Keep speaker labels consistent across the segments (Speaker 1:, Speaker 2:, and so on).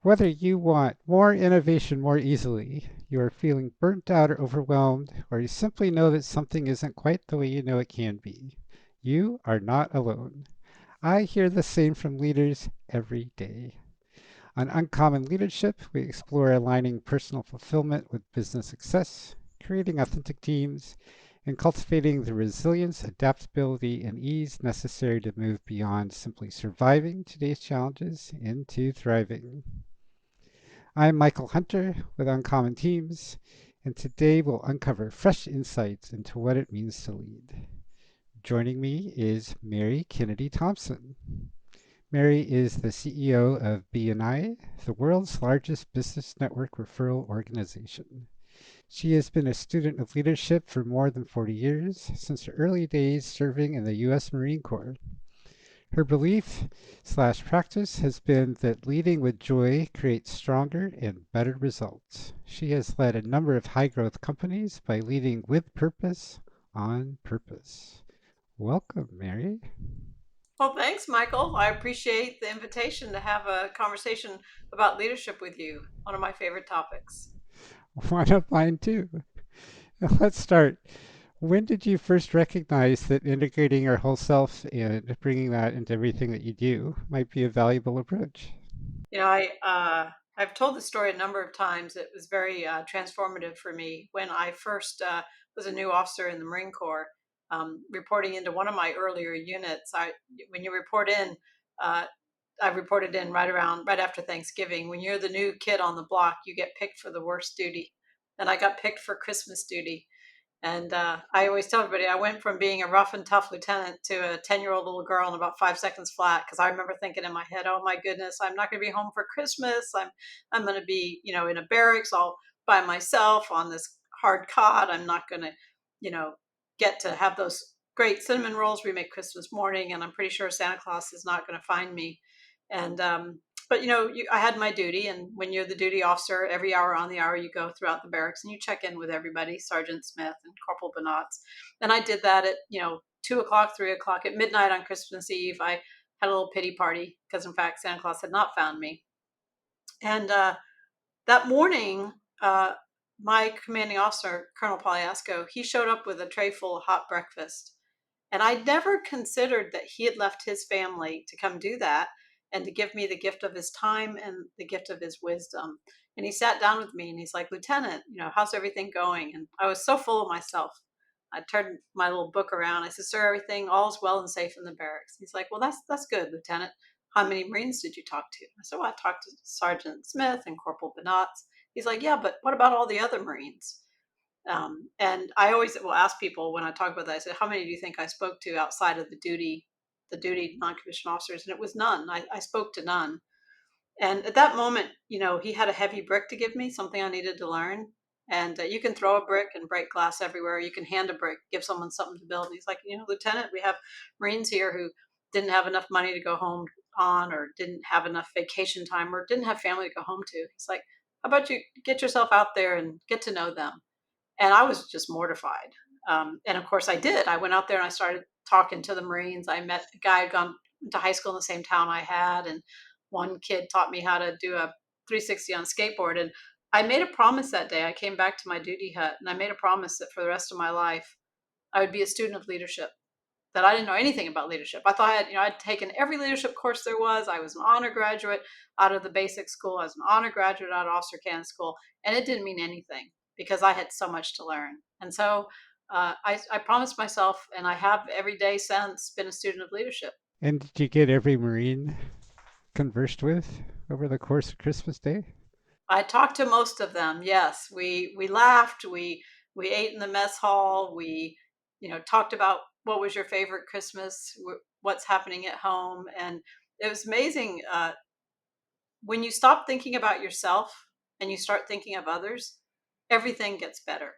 Speaker 1: Whether you want more innovation more easily, you are feeling burnt out or overwhelmed, or you simply know that something isn't quite the way you know it can be, you are not alone. I hear the same from leaders every day. On Uncommon Leadership, we explore aligning personal fulfillment with business success, creating authentic teams, and cultivating the resilience, adaptability, and ease necessary to move beyond simply surviving today's challenges into thriving. I'm Michael Hunter with Uncommon Teams, and today we'll uncover fresh insights into what it means to lead. Joining me is Mary Kennedy Thompson. Mary is the CEO of BNI, the world's largest business network referral organization. She has been a student of leadership for more than 40 years, since her early days serving in the U.S. Marine Corps. Her belief slash practice has been that leading with joy creates stronger and better results. She has led a number of high growth companies by leading with purpose on purpose. Welcome, Mary.
Speaker 2: Well, thanks, Michael. I appreciate the invitation to have a conversation about leadership with you, one of my favorite topics.
Speaker 1: One of mine too. Let's start. When did you first recognize that integrating our whole self and bringing that into everything that you do might be a valuable approach?
Speaker 2: I've told the story a number of times. It was very transformative for me when I first was a new officer in the Marine Corps, reporting into one of my earlier units. When you report in, uh, I reported in right after Thanksgiving. When you're the new kid on the block, you get picked for the worst duty, and I got picked for Christmas duty. And I always tell everybody I went from being a rough and tough lieutenant to a 10-year-old little girl in about 5 seconds flat. Because I remember thinking in my head, "Oh my goodness, I'm not going to be home for Christmas. I'm going to be, in a barracks all by myself on this hard cot. I'm not going to, you know, get to have those great cinnamon rolls we make Christmas morning. And I'm pretty sure Santa Claus is not going to find me." And but I had my duty, and when you're the duty officer, every hour on the hour you go throughout the barracks and you check in with everybody, Sergeant Smith and Corporal Bonats. And I did that at 2 o'clock, 3 o'clock, at midnight on Christmas Eve. I had a little pity party because, in fact, Santa Claus had not found me. And that morning, my commanding officer, Colonel Polyasco, he showed up with a tray full of hot breakfast. And I never considered that he had left his family to come do that and to give me the gift of his time and the gift of his wisdom. And he sat down with me and he's like, "Lieutenant, how's everything going?" And I was so full of myself. I turned my little book around. I said, "Sir, everything all's well and safe in the barracks." He's like, "Well, that's good, Lieutenant. How many Marines did you talk to?" I said, "Well, I talked to Sergeant Smith and Corporal Bonats." He's like, "Yeah, but what about all the other Marines?" And I always will ask people when I talk about that, I said, "How many do you think I spoke to outside of the duty non-commissioned officers?" And it was none. I spoke to none. And at that moment, he had a heavy brick to give me, something I needed to learn. And you can throw a brick and break glass everywhere. You can hand a brick, give someone something to build. And he's like, "Lieutenant, we have Marines here who didn't have enough money to go home on, or didn't have enough vacation time, or didn't have family to go home to." He's like, "How about you get yourself out there and get to know them?" And I was just mortified. And of course, I did. I went out there and I started talking to the Marines. I met a guy who'd gone to high school in the same town I had, and one kid taught me how to do a 360 on a skateboard. And I made a promise that day. I came back to my duty hut and I made a promise that for the rest of my life, I would be a student of leadership. That I didn't know anything about leadership. I thought I'd taken every leadership course there was. I was an honor graduate out of the basic school. I was an honor graduate out of officer candidate school, and it didn't mean anything because I had so much to learn. And so I promised myself, and I have every day since been a student of leadership.
Speaker 1: And did you get every Marine conversed with over the course of Christmas Day?
Speaker 2: I talked to most of them. Yes, we laughed. We ate in the mess hall. We talked about what was your favorite Christmas, what's happening at home, and it was amazing. When you stop thinking about yourself and you start thinking of others, everything gets better.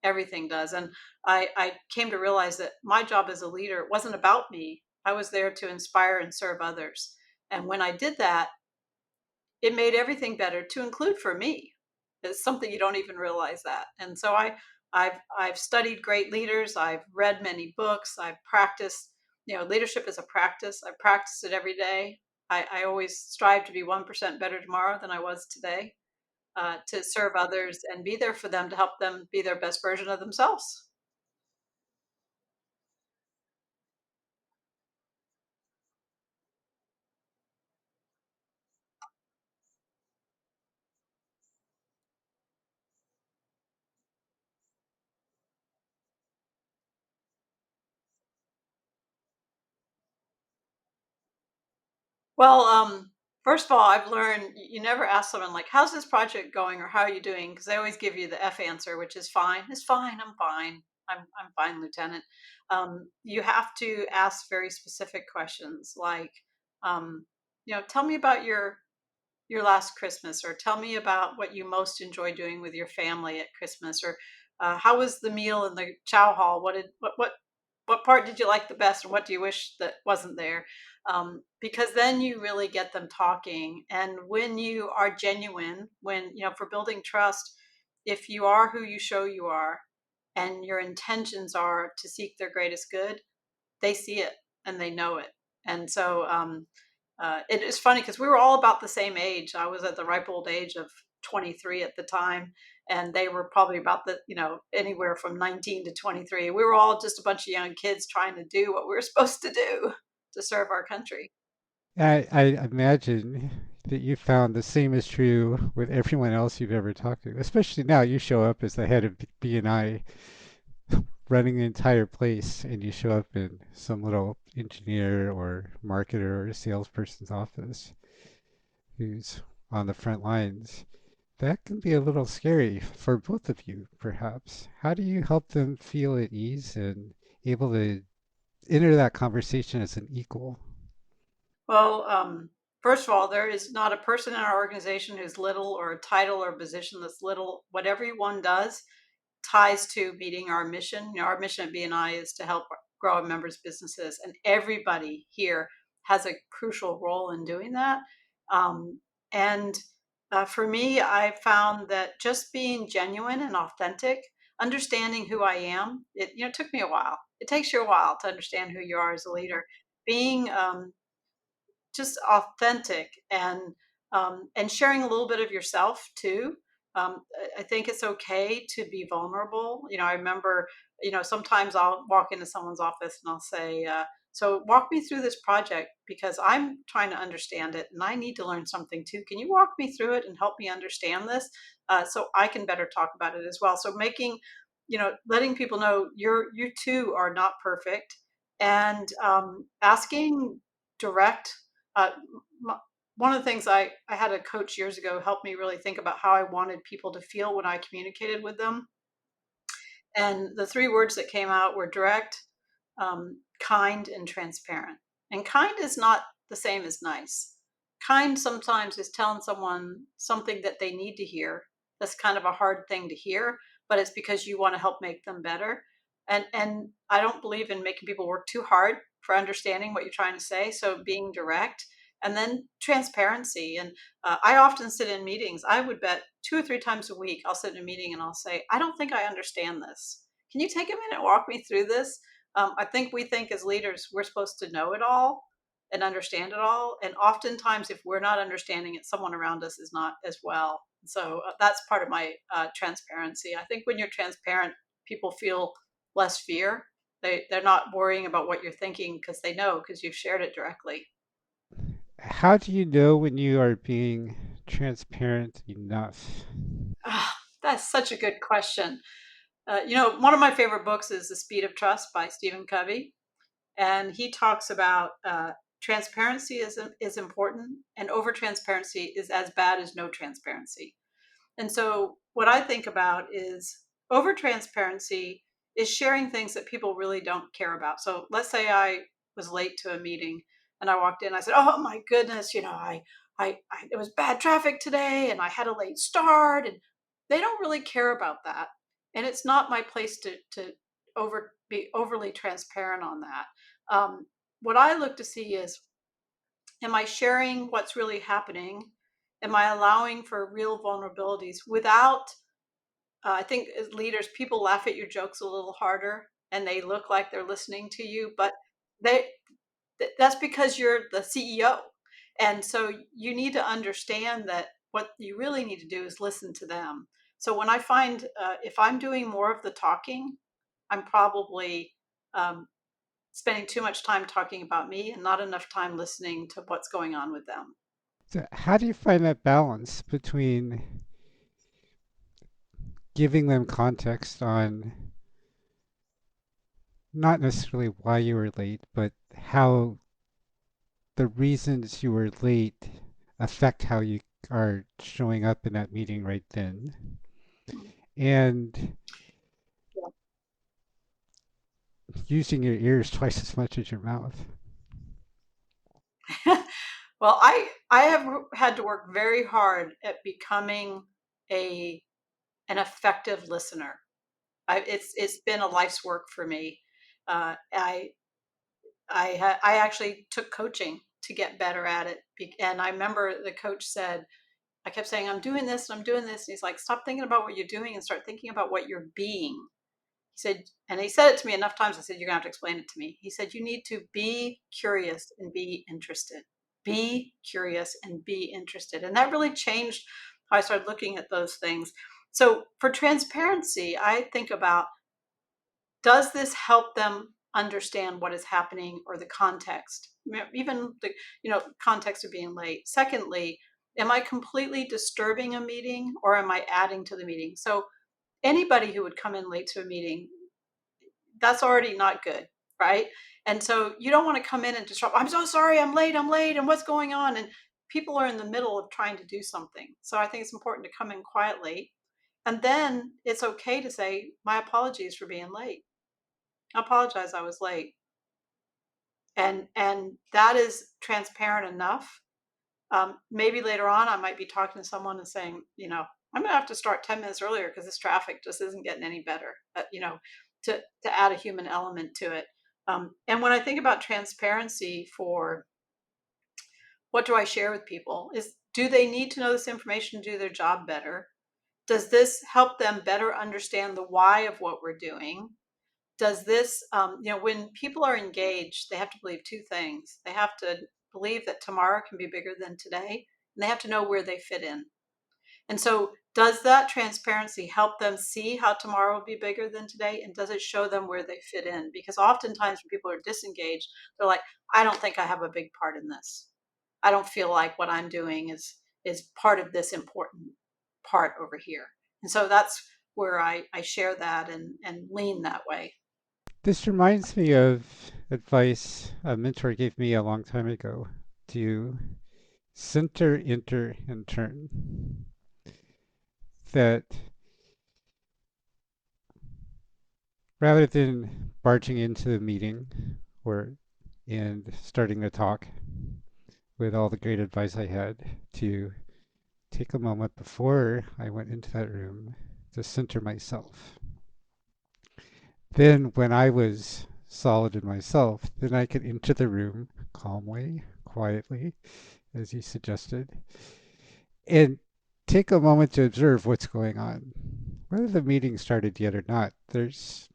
Speaker 2: Everything does. And I came to realize that my job as a leader wasn't about me. I was there to inspire and serve others. And when I did that, it made everything better, to include for me. It's something you don't even realize that. And so I've studied great leaders. I've read many books. I've practiced. Leadership is a practice. I practice it every day. I always strive to be 1% better tomorrow than I was today, to serve others and be there for them to help them be their best version of themselves. Well, first of all, I've learned you never ask someone like, "How's this project going?" or "How are you doing?" Because they always give you the F answer, which is fine. It's fine. I'm fine. I'm fine, Lieutenant. You have to ask very specific questions, like, tell me about your last Christmas, or tell me about what you most enjoy doing with your family at Christmas, or how was the meal in the chow hall? What part did you like the best, and what do you wish that wasn't there? Because then you really get them talking, and when you are genuine, when for building trust, if you are who you show you are, and your intentions are to seek their greatest good, they see it and they know it. And so it is funny because we were all about the same age. I was at the ripe old age of 23 at the time, and they were probably about anywhere from 19 to 23. We were all just a bunch of young kids trying to do what we were supposed to do to serve our country.
Speaker 1: I imagine that you found the same is true with everyone else you've ever talked to, especially now you show up as the head of B&I running the entire place, and you show up in some little engineer or marketer or salesperson's office who's on the front lines. That can be a little scary for both of you, perhaps. How do you help them feel at ease and able to enter that conversation as an equal?
Speaker 2: Well, first of all, there is not a person in our organization who's little, or a title or position that's little. What everyone does ties to meeting our mission. Our mission at BNI is to help grow our members' businesses, and everybody here has a crucial role in doing that. And For me, I found that just being genuine and authentic, understanding who I am, it took me a while. It takes you a while to understand who you are as a leader. Being just authentic, and sharing a little bit of yourself too. I think it's okay to be vulnerable. I remember, sometimes I'll walk into someone's office and I'll say, "So walk me through this project because I'm trying to understand it and I need to learn something too. Can you walk me through it and help me understand this so I can better talk about it as well?" So letting people know you too are not perfect, and asking direct uh, m- one of the things I had a coach years ago help me really think about how I wanted people to feel when I communicated with them. And the three words that came out were direct, kind, and transparent. And kind is not the same as nice. Kind sometimes is telling someone something that they need to hear. That's kind of a hard thing to hear, but it's because you want to help make them better. And I don't believe in making people work too hard for understanding what you're trying to say. So being direct, and then transparency. And I often sit in meetings. I would bet 2 or 3 times a week I'll sit in a meeting and I'll say, "I don't think I understand this. Can you take a minute and walk me through this?" I think we think as leaders we're supposed to know it all and understand it all, and oftentimes if we're not understanding it, someone around us is not as well. So that's part of my transparency. I think when you're transparent, people feel less fear. They're not worrying about what you're thinking because they know, because you've shared it directly.
Speaker 1: How do you know when you are being transparent enough?
Speaker 2: Ah, that's such a good question. One of my favorite books is The Speed of Trust by Stephen Covey, and he talks about transparency is important, and over transparency is as bad as no transparency. And so, what I think about is over transparency is sharing things that people really don't care about. So, let's say I was late to a meeting and I walked in. I said, "Oh my goodness, it was bad traffic today, and I had a late start." And they don't really care about that, and it's not my place to be overly transparent on that. What I look to see is, am I sharing what's really happening? Am I allowing for real vulnerabilities without, I think as leaders, people laugh at your jokes a little harder and they look like they're listening to you, but they, that's because you're the CEO. And so you need to understand that what you really need to do is listen to them. So when I find if I'm doing more of the talking, I'm probably um, spending too much time talking about me and not enough time listening to what's going on with them.
Speaker 1: So how do you find that balance between giving them context on not necessarily why you were late, but how the reasons you were late affect how you are showing up in that meeting right then? And using your ears twice as much as your mouth.
Speaker 2: Well, I have had to work very hard at becoming a an effective listener. It's been a life's work for me. I actually took coaching to get better at it, and I remember the coach said, I kept saying, I'm doing this and I'm doing this. And he's like, stop thinking about what you're doing and start thinking about what you're being. He said, and he said it to me enough times. I said, you're going to have to explain it to me. He said, you need to be curious and be interested. Be curious and be interested. And that really changed how I started looking at those things. So for transparency, I think about, does this help them understand what is happening or the context, even the context of being late? Secondly, am I completely disturbing a meeting or am I adding to the meeting? So anybody who would come in late to a meeting, that's already not good, right? And so you don't want to come in and disrupt. I'm so sorry, I'm late, and what's going on? And people are in the middle of trying to do something. So I think it's important to come in quietly. And then it's okay to say, my apologies for being late. I apologize, I was late. And that is transparent enough. Maybe later on, I might be talking to someone and saying, I'm going to have to start 10 minutes earlier because this traffic just isn't getting any better. To add a human element to it. And when I think about transparency for what do I share with people, is do they need to know this information to do their job better? Does this help them better understand the why of what we're doing? Does this, when people are engaged, they have to believe two things. They have to believe that tomorrow can be bigger than today, and they have to know where they fit in. And so, does that transparency help them see how tomorrow will be bigger than today? And does it show them where they fit in? Because oftentimes, when people are disengaged, they're like, I don't think I have a big part in this. I don't feel like what I'm doing is part of this important part over here. And so that's where I share that and lean that way.
Speaker 1: This reminds me of advice a mentor gave me a long time ago to center, enter, and turn. That rather than barging into the meeting or and starting the talk with all the great advice I had, to take a moment before I went into that room to center myself. Then, when I was solid in myself, then I could enter the room calmly, quietly, as you suggested, and take a moment to observe what's going on. Whether the meeting started yet or not, there's,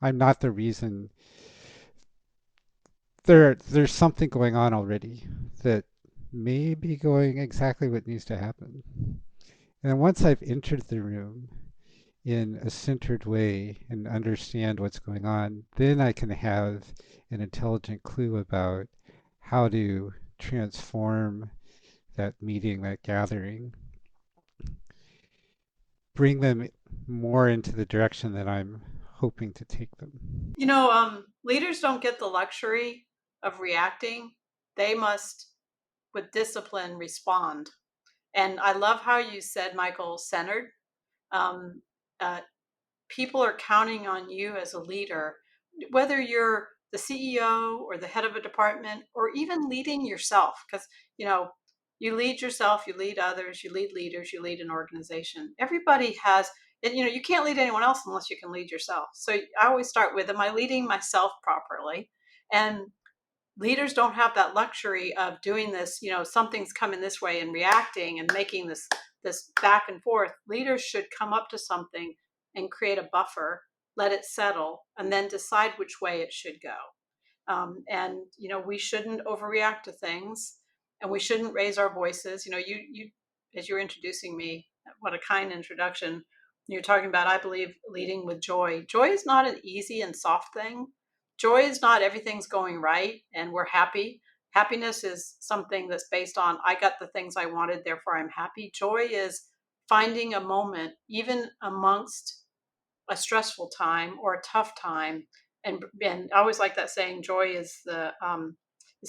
Speaker 1: I'm not the reason. There's something going on already that may be going exactly what needs to happen. And once I've entered the room in a centered way and understand what's going on, then I can have an intelligent clue about how to transform that meeting, that gathering, bring them more into the direction that I'm hoping to take them.
Speaker 2: Leaders don't get the luxury of reacting. They must, with discipline, respond. And I love how you said, Michael, centered. Um, uh, People are counting on you as a leader, whether you're the CEO or the head of a department or even leading yourself, because, you know, you lead yourself, you lead others, you lead leaders, you lead an organization. Everybody has, and you can't lead anyone else unless you can lead yourself. So I always start with, am I leading myself properly? And leaders don't have that luxury of doing this, something's coming this way and reacting and making this back and forth. Leaders should come up to something and create a buffer, let it settle, and then decide which way it should go. And we shouldn't overreact to things, and we shouldn't raise our voices. You as you're introducing me, what a kind introduction. You're talking about, I believe, leading with joy. Joy is not an easy and soft thing. Joy is not everything's going right and we're happy. Happiness is something that's based on, I got the things I wanted, therefore I'm happy. Joy is finding a moment, even amongst a stressful time or a tough time. And I always like that saying, joy is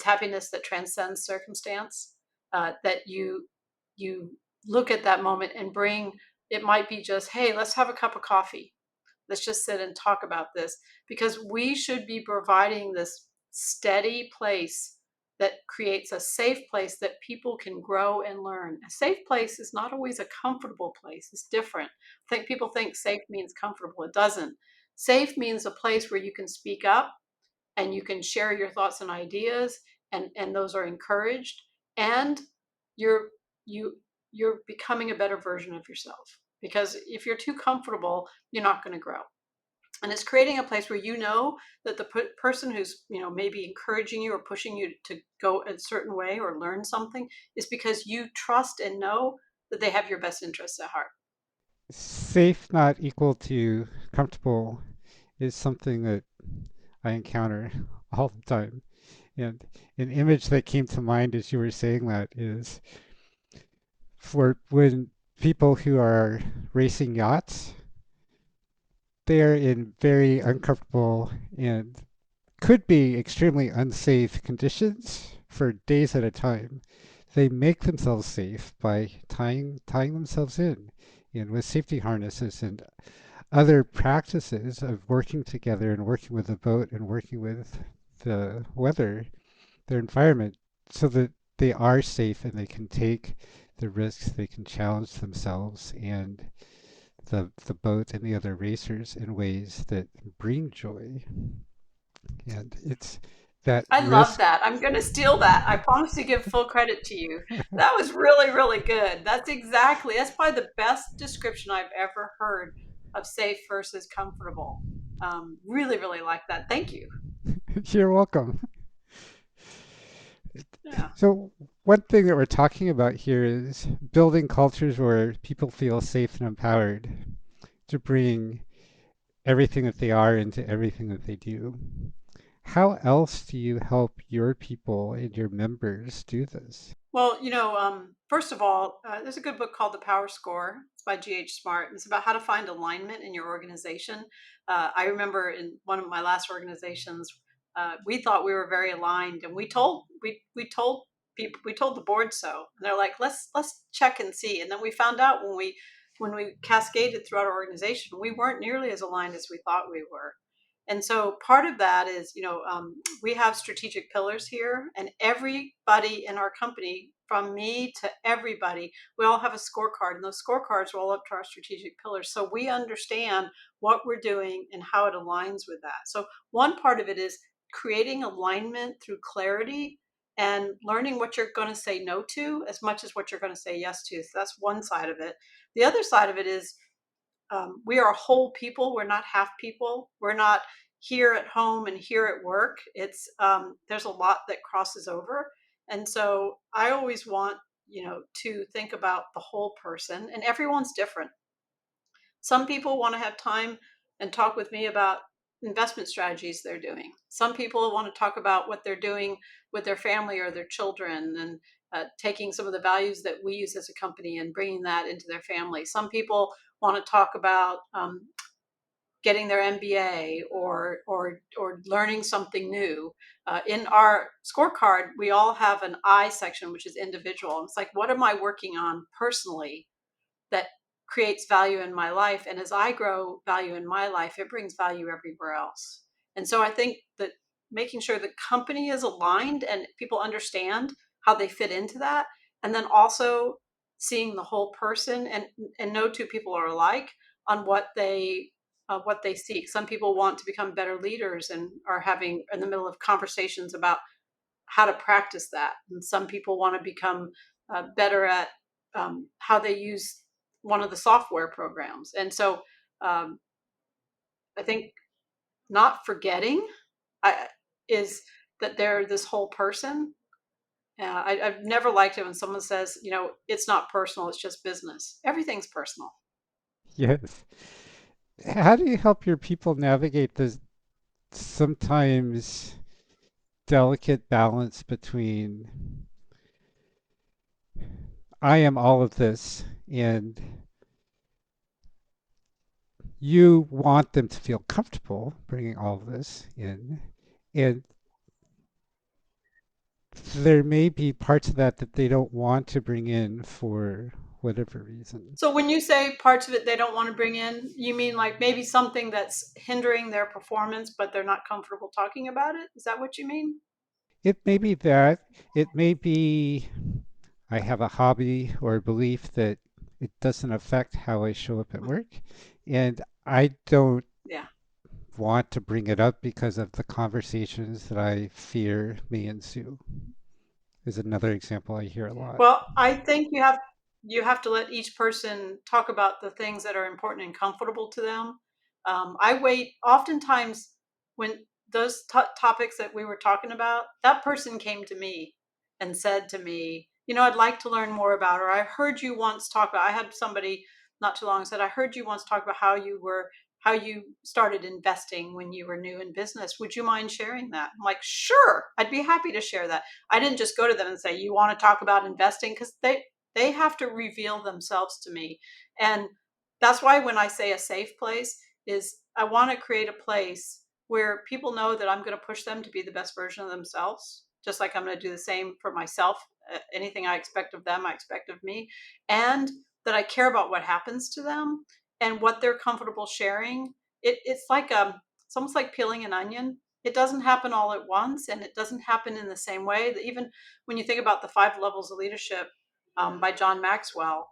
Speaker 2: happiness that transcends circumstance. That you look at that moment and bring, it might be just, hey, let's have a cup of coffee, let's just sit and talk about this, because we should be providing this steady place that creates a safe place that people can grow and learn. A safe place is not always a comfortable place. It's different. I think people think safe means comfortable. It doesn't. Safe means a place where you can speak up and you can share your thoughts and ideas, and those are encouraged, and you're you you're becoming a better version of yourself, because if you're too comfortable, you're not going to grow. And it's creating a place where that the person who's maybe encouraging you or pushing you to go a certain way or learn something is because you trust and know that they have your best interests at heart.
Speaker 1: Safe not equal to comfortable is something that I encounter all the time. And an image that came to mind as you were saying that is for when people who are racing yachts, they are in very uncomfortable and could be extremely unsafe conditions for days at a time. They make themselves safe by tying themselves in with safety harnesses and other practices of working together and working with the boat and working with the weather, their environment, so that they are safe and they can take the risks, they can challenge themselves and the boat and the other racers in ways that bring joy. And it's that
Speaker 2: I love
Speaker 1: risk.
Speaker 2: that. I'm going to steal that. I promise to give full credit to you. That was really, really good. That's probably the best description I've ever heard of safe versus comfortable. Really, really like that. Thank you.
Speaker 1: You're welcome.
Speaker 2: Yeah.
Speaker 1: So, one thing that we're talking about here is building cultures where people feel safe and empowered to bring everything that they are into everything that they do. How else do you help your people and your members do this?
Speaker 2: Well, first of all, there's a good book called The Power Score. It's by G.H. Smart, and it's about how to find alignment in your organization. I remember in one of my last organizations, we thought we were very aligned, and we told people, we told the board so, and they're like, let's check and see. And then we found out when we cascaded throughout our organization, we weren't nearly as aligned as we thought we were. And so part of that is, we have strategic pillars here, and everybody in our company, from me to everybody, we all have a scorecard, and those scorecards roll up to our strategic pillars. So we understand what we're doing and how it aligns with that. So one part of it is creating alignment through clarity and learning what you're going to say no to as much as what you're going to say yes to. So that's one side of it. The other side of it is, we are whole people. We're not half people. We're not here at home and here at work. It's there's a lot that crosses over, and so I always want to think about the whole person, and everyone's different. Some people want to have time and talk with me about investment strategies they're doing. Some people want to talk about what they're doing with their family or their children, and taking some of the values that we use as a company and bringing that into their family. Some people want to talk about getting their MBA, or learning something new. In our scorecard, we all have an I section, which is individual. It's like, what am I working on personally that creates value in my life? And as I grow value in my life, it brings value everywhere else. And so I think that making sure the company is aligned and people understand how they fit into that, and then also seeing the whole person, and no two people are alike on what they seek. Some people want to become better leaders and are having in the middle of conversations about how to practice that. And some people want to become better at how they use one of the software programs. And so um, I think not forgetting. is that they're this whole person. I've never liked it when someone says, it's not personal, it's just business. Everything's personal.
Speaker 1: Yes. How do you help your people navigate this sometimes delicate balance between I am all of this and you want them to feel comfortable bringing all of this in, and there may be parts of that that they don't want to bring in for whatever reason.
Speaker 2: So when you say parts of it they don't want to bring in, you mean like maybe something that's hindering their performance, but they're not comfortable talking about it? Is that what you mean?
Speaker 1: It may be that, it may be I have a hobby or a belief that it doesn't affect how I show up at
Speaker 2: Mhm.
Speaker 1: work, and I don't
Speaker 2: Yeah.
Speaker 1: want to bring it up because of the conversations that I fear may ensue, is another example I hear a lot.
Speaker 2: Well, I think you have to let each person talk about the things that are important and comfortable to them. I wait oftentimes when those topics that we were talking about, that person came to me and said to me, I'd like to learn more about, or I heard you once talk about. I had somebody not too long said, I heard you once talk about how you started investing when you were new in business. Would you mind sharing that? I'm like, sure, I'd be happy to share that. I didn't just go to them and say, "You want to talk about investing?" Because they have to reveal themselves to me, and that's why when I say a safe place is I want to create a place where people know that I'm going to push them to be the best version of themselves, just like I'm going to do the same for myself. Anything I expect of them, I expect of me, and that I care about what happens to them and what they're comfortable sharing. It's almost like peeling an onion. It doesn't happen all at once, and it doesn't happen in the same way. That even when you think about the 5 levels of leadership by John Maxwell,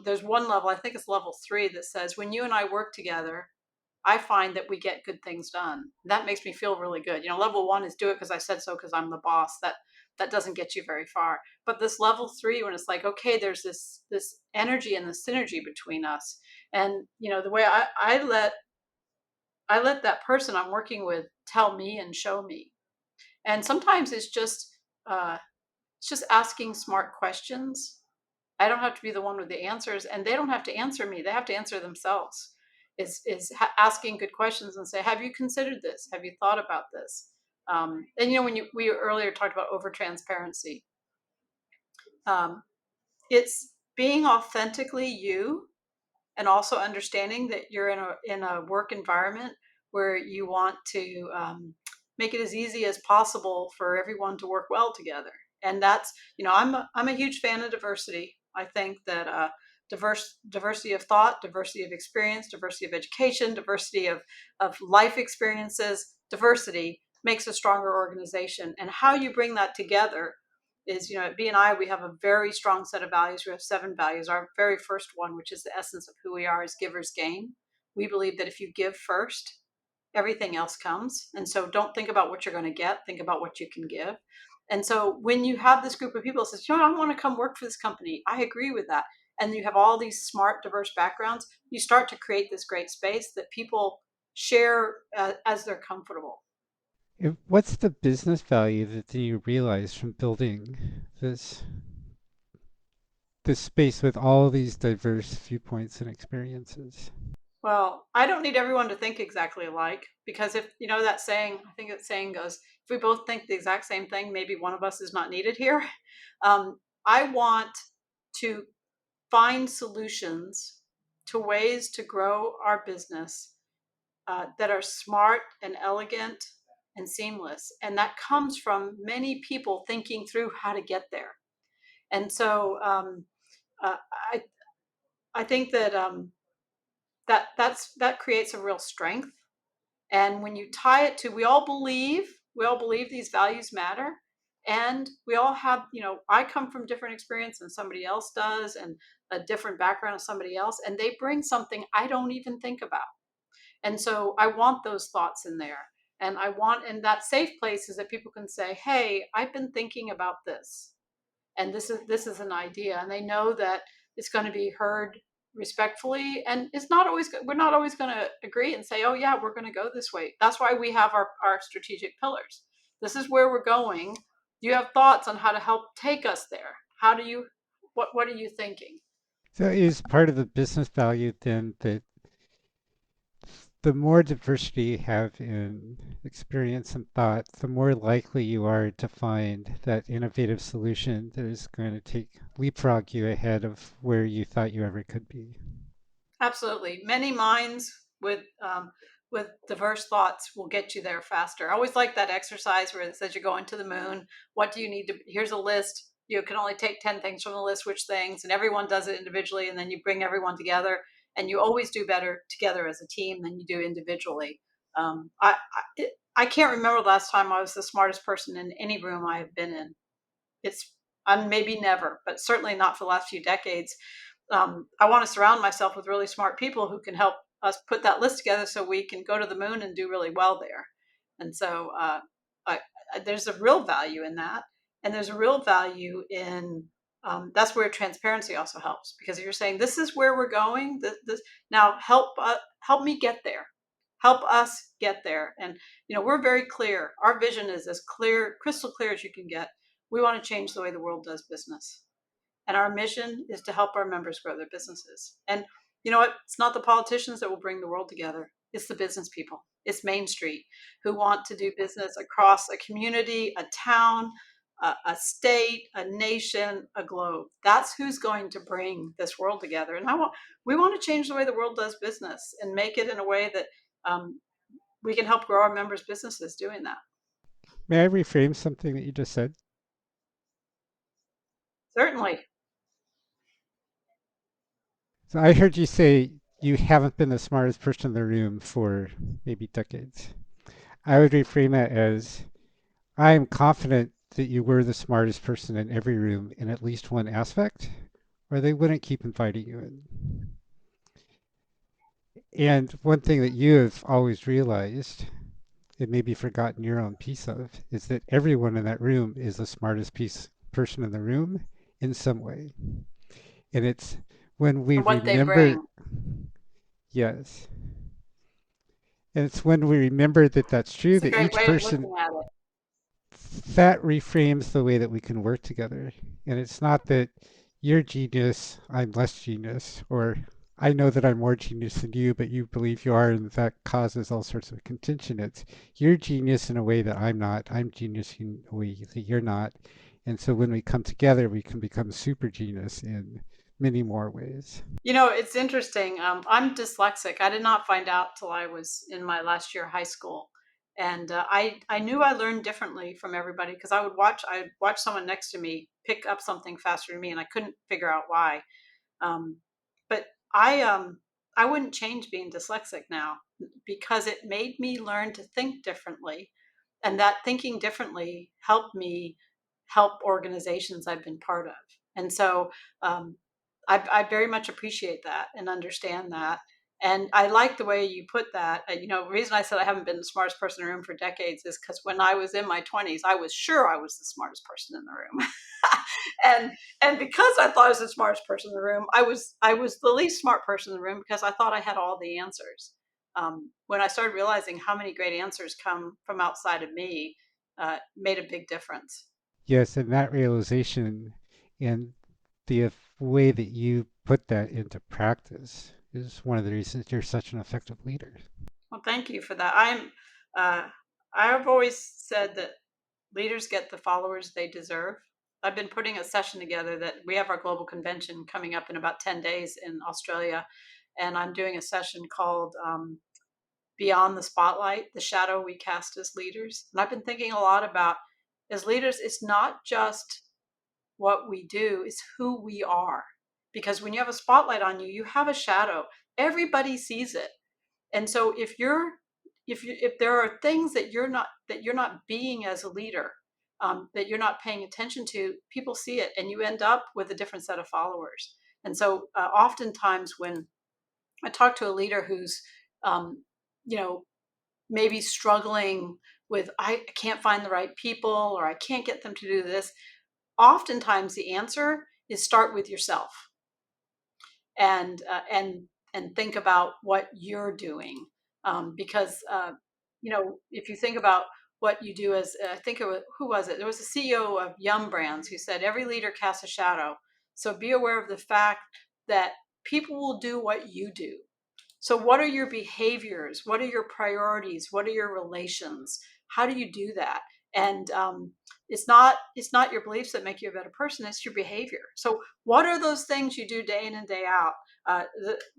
Speaker 2: there's one level, I think it's level 3, that says when you and I work together, I find that we get good things done. That makes me feel really good. Level 1 is do it because I said so because I'm the boss. That doesn't get you very far. But this level 3, when it's like, okay, there's this energy and the synergy between us, and the way I let that person I'm working with tell me and show me. And sometimes uh, it's just asking smart questions. I don't have to be the one with the answers, and they don't have to answer me. They have to answer themselves. Is asking good questions and say, "Have you considered this? Have you thought about this?" And when we earlier talked about over transparency, um, it's being authentically you, and also understanding that you're in a work environment where you want to make it as easy as possible for everyone to work well together. And that's I'm a huge fan of diversity. I think that diversity of thought, diversity of experience, diversity of education, diversity of life experiences, diversity makes a stronger organization. And how you bring that together is, at BNI, we have a very strong set of values. We have 7 values. Our very first one, which is the essence of who we are, is givers gain. We believe that if you give first, everything else comes. And so don't think about what you're going to get, think about what you can give. And so when you have this group of people that says, I want to come work for this company, I agree with that. And you have all these smart, diverse backgrounds, you start to create this great space that people share as they're comfortable.
Speaker 1: What's the business value that you realize from building this this space with all these diverse viewpoints and experiences?
Speaker 2: Well, I don't need everyone to think exactly alike, because if that saying, I think that saying goes, if we both think the exact same thing, maybe one of us is not needed here. I want to find solutions to ways to grow our business that are smart and elegant and seamless. And that comes from many people thinking through how to get there. And so uh, I, I think that that creates a real strength. And when you tie it to, we all believe these values matter. And we all have, I come from different experience than somebody else does, and a different background of somebody else, and they bring something I don't even think about. And so I want those thoughts in there. And in that safe place is that people can say, hey, I've been thinking about this. And this is an idea. And they know that it's going to be heard respectfully, and it's not always, we're not always going to agree and say, oh yeah, we're going to go this way. That's why we have our strategic pillars. This is where we're going. Do you have thoughts on how to help take us there? How do you, what are you thinking?
Speaker 1: So is part of the business value then that the more diversity you have in experience and thought, the more likely you are to find that innovative solution that is going to take leapfrog you ahead of where you thought you ever could be.
Speaker 2: Absolutely. Many minds with diverse thoughts will get you there faster. I always like that exercise where it says you're going to the moon. What do you need to? Here's a list. You can only take 10 things from the list, which things, and everyone does it individually, and then you bring everyone together, and you always do better together as a team than you do individually. I can't remember the last time I was the smartest person in any room I have been in. It's maybe never, but certainly not for the last few decades. I want to surround myself with really smart people who can help us put that list together so we can go to the moon and do really well there. And so I, there's a real value in that. And there's a real value in that's where transparency also helps, because if you're saying this is where we're going, this now help me get there, help us get there. And we're very clear. Our vision is as clear, crystal clear as you can get. We want to change the way the world does business. And our mission is to help our members grow their businesses. And you know what? It's not the politicians that will bring the world together. It's the business people. It's Main Street who want to do business across a community, a town, a state, a nation, a globe. That's who's going to bring this world together. And we want to change the way the world does business and make it in a way that we can help grow our members' businesses doing that.
Speaker 1: May I reframe something that you just said?
Speaker 2: Certainly.
Speaker 1: So I heard you say you haven't been the smartest person in the room for maybe decades. I would reframe it as I am confident that you were the smartest person in every room in at least one aspect, or they wouldn't keep inviting you in. And one thing that you have always realized, and maybe forgotten your own piece of, is that everyone in that room is the smartest person in the room in some way. And it's when we
Speaker 2: And what they
Speaker 1: remember,
Speaker 2: bring.
Speaker 1: yes, and it's when we remember that that's true,
Speaker 2: It's a
Speaker 1: that
Speaker 2: great
Speaker 1: each
Speaker 2: way of
Speaker 1: person,
Speaker 2: looking at it.
Speaker 1: that reframes the way that we can work together. And it's not that you're genius, I'm less genius, or I know that I'm more genius than you, but you believe you are, and that causes all sorts of contention. It's you're genius in a way that I'm not, I'm genius in a way that you're not. And so when we come together, we can become super genius in many more ways.
Speaker 2: It's interesting. I'm dyslexic. I did not find out till I was in my last year of high school, and I knew I learned differently from everybody because I'd watch someone next to me pick up something faster than me, and I couldn't figure out why. Um, but I wouldn't change being dyslexic now because it made me learn to think differently, and that thinking differently helped me help organizations I've been part of. And so um, I very much appreciate that and understand that. And I like the way you put that. The reason I said I haven't been the smartest person in the room for decades is because when I was in my 20s, I was sure I was the smartest person in the room. and and because I thought I was the smartest person in the room, I was the least smart person in the room because I thought I had all the answers. When I started realizing how many great answers come from outside of me, made a big difference.
Speaker 1: Yes, and that realization and the way that you put that into practice is one of the reasons you're such an effective leader.
Speaker 2: Well, thank you for that. Uh, I've always said that leaders get the followers they deserve. I've been putting a session together that we have our global convention coming up in about 10 days in Australia. And I'm doing a session called Beyond the Spotlight, the shadow we cast as leaders. And I've been thinking a lot about as leaders, it's not just what we do, it's who we are. Because when you have a spotlight on you, you have a shadow. Everybody sees it. And so if there are things that you're not being as a leader, that you're not paying attention to, people see it, and you end up with a different set of followers. And so oftentimes when I talk to a leader who's um, you know maybe struggling with, I can't find the right people, or I can't get them to do this, oftentimes the answer is start with yourself. and think about what you're doing, because if you think about what you do as I think it was, who was it? There was a CEO of Yum Brands who said every leader casts a shadow. So be aware of the fact that people will do what you do. So, what are your behaviors? What are your priorities? What are your relations? How do you do that? And it's not your beliefs that make you a better person. It's your behavior. So, what are those things you do day in and day out?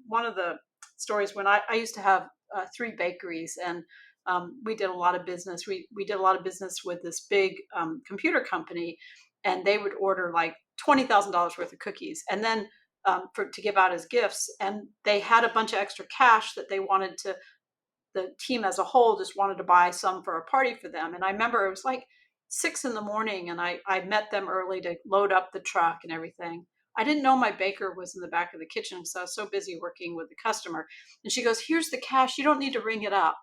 Speaker 2: One of the stories when I used to have three bakeries, and we did a lot of business. We did a lot of business with this big computer company, and they would order like $20,000 worth of cookies, and then to give out as gifts. And they had a bunch of extra cash that they wanted to, the team as a whole just wanted to buy some for a party for them. And I remember it was like 6 in the morning, and I met them early to load up the truck and everything. I didn't know my baker was in the back of the kitchen because I was so busy working with the customer. And she goes, "Here's the cash. You don't need to ring it up.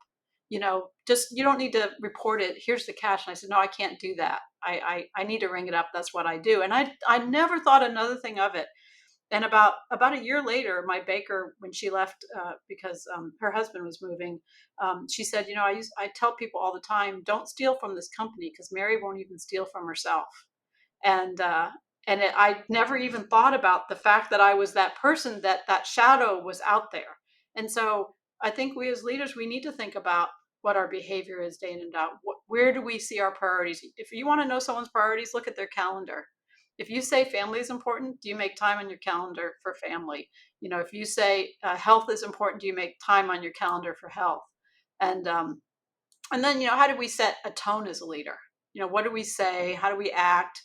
Speaker 2: Just you don't need to report it. Here's the cash." And I said, "No, I can't do that. I need to ring it up. That's what I do." And I never thought another thing of it. And about a year later, my baker, when she left because her husband was moving, she said, I tell people all the time, don't steal from this company because Mary won't even steal from herself. And I never even thought about the fact that I was that person, that shadow was out there. And so I think we as leaders, we need to think about what our behavior is day in and out. Where do we see our priorities? If you want to know someone's priorities, look at their calendar. If you say family is important, do you make time on your calendar for family? If you say health is important, do you make time on your calendar for health? And then how do we set a tone as a leader? What do we say? How do we act?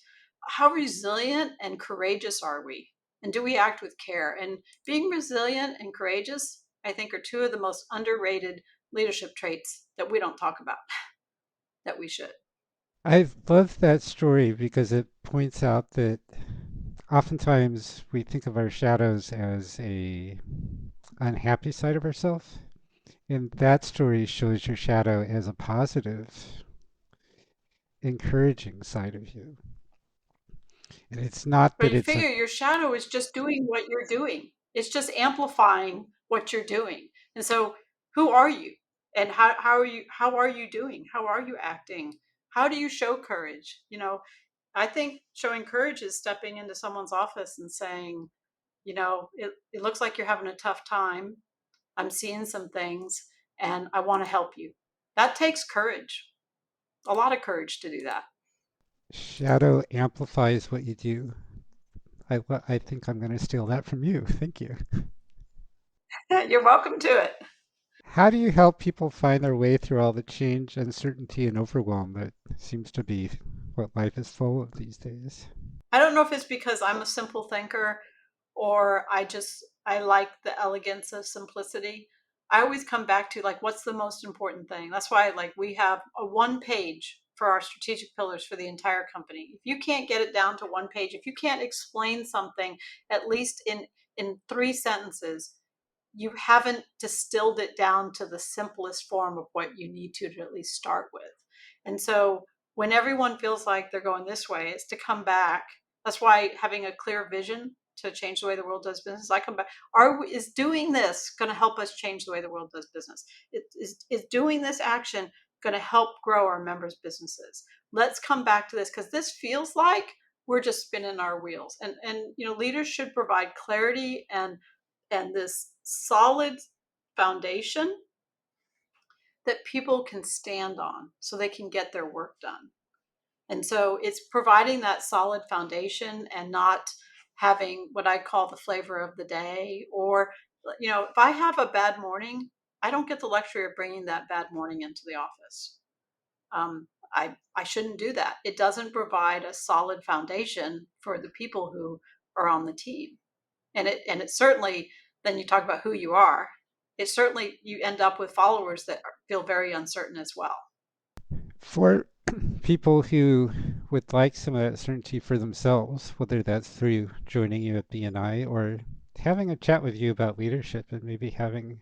Speaker 2: How resilient and courageous are we? And do we act with care? And being resilient and courageous, I think, are two of the most underrated leadership traits that we don't talk about, that we should.
Speaker 1: I love that story because it points out that oftentimes we think of our shadows as a unhappy side of ourselves, and that story shows your shadow as a positive, encouraging side of you. And it's not
Speaker 2: But
Speaker 1: that
Speaker 2: you
Speaker 1: it's a
Speaker 2: figure your shadow is just doing what you're doing. It's just amplifying what you're doing. And so who are you? And how are you doing? How are you acting? How do you show courage? I think showing courage is stepping into someone's office and saying, it looks like you're having a tough time. I'm seeing some things and I want to help you. That takes courage, a lot of courage to do that.
Speaker 1: shadow amplifies what you do. I think I'm going to steal that from you. Thank you.
Speaker 2: You're welcome to it.
Speaker 1: How do you help people find their way through all the change, uncertainty, and overwhelm that seems to be what life is full of these days?
Speaker 2: I don't know if it's because I'm a simple thinker or I like the elegance of simplicity. I always come back to like what's the most important thing. That's why like we have a one page for our strategic pillars for the entire company. If you can't get it down to one page, if you can't explain something at least in three sentences, you haven't distilled it down to the simplest form of what you need to at least start with. And so when everyone feels like they're going this way, it's to come back. That's why having a clear vision to change the way the world does business. I come back. Is doing this going to help us change the way the world does business? Is doing this action going to help grow our members' businesses? Let's come back to this because this feels like we're just spinning our wheels. And leaders should provide clarity and this solid foundation that people can stand on so they can get their work done. And so it's providing that solid foundation and not having what I call the flavor of the day. Or, if I have a bad morning, I don't get the luxury of bringing that bad morning into the office. I shouldn't do that. It doesn't provide a solid foundation for the people who are on the team. And it certainly, then you talk about who you are, it certainly, you end up with followers that feel very uncertain as well.
Speaker 1: For people who would like some of that certainty for themselves, whether that's through joining you at BNI or having a chat with you about leadership and maybe having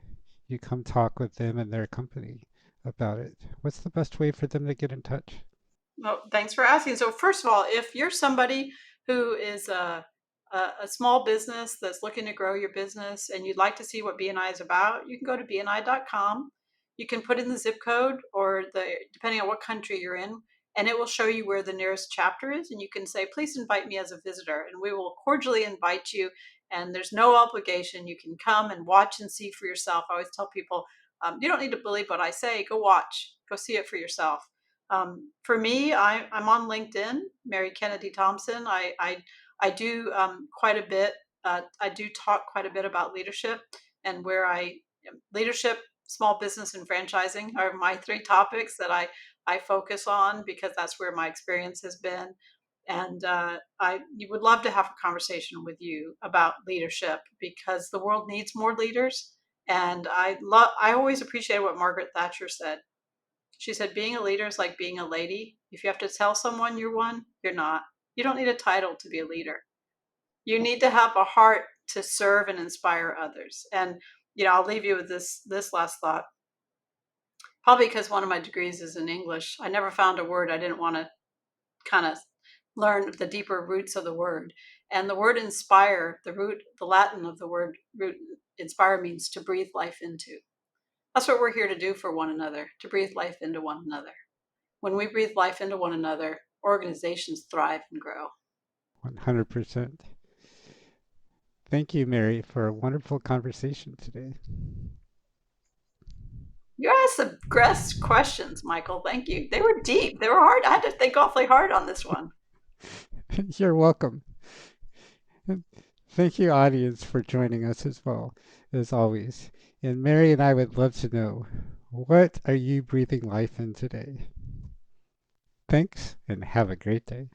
Speaker 1: you come talk with them and their company about it, what's the best way for them to get in touch?
Speaker 2: Well, thanks for asking. So first of all, if you're somebody who is a small business that's looking to grow your business and you'd like to see what BNI is about, you can go to bni.com. You can put in the zip code or depending on what country you're in, and it will show you where the nearest chapter is. And you can say, please invite me as a visitor, and we will cordially invite you. And there's no obligation. You can come and watch and see for yourself. I always tell people, you don't need to believe what I say. Go watch, go see it for yourself. For me, I'm on LinkedIn, Mary Kennedy Thompson. I do quite a bit. I do talk quite a bit about leadership and leadership, small business, and franchising are my three topics that I focus on because that's where my experience has been. And I would love to have a conversation with you about leadership because the world needs more leaders. And I always appreciate what Margaret Thatcher said. She said, being a leader is like being a lady. If you have to tell someone you're one, you're not. You don't need a title to be a leader. You need to have a heart to serve and inspire others. And I'll leave you with this last thought. Probably because one of my degrees is in English, I never found a word I didn't want to kind of learn the deeper roots of the word. And the word inspire, the Latin of the word root inspire means to breathe life into. That's what we're here to do for one another, to breathe life into one another. When we breathe life into one another, organizations thrive and grow.
Speaker 1: 100%. Thank you, Mary, for a wonderful conversation today.
Speaker 2: You asked the best questions, Michael. Thank you. They were deep. They were hard. I had to think awfully hard on this one.
Speaker 1: You're welcome. Thank you, audience, for joining us as well, as always. And Mary and I would love to know, what are you breathing life in today? Thanks, and have a great day.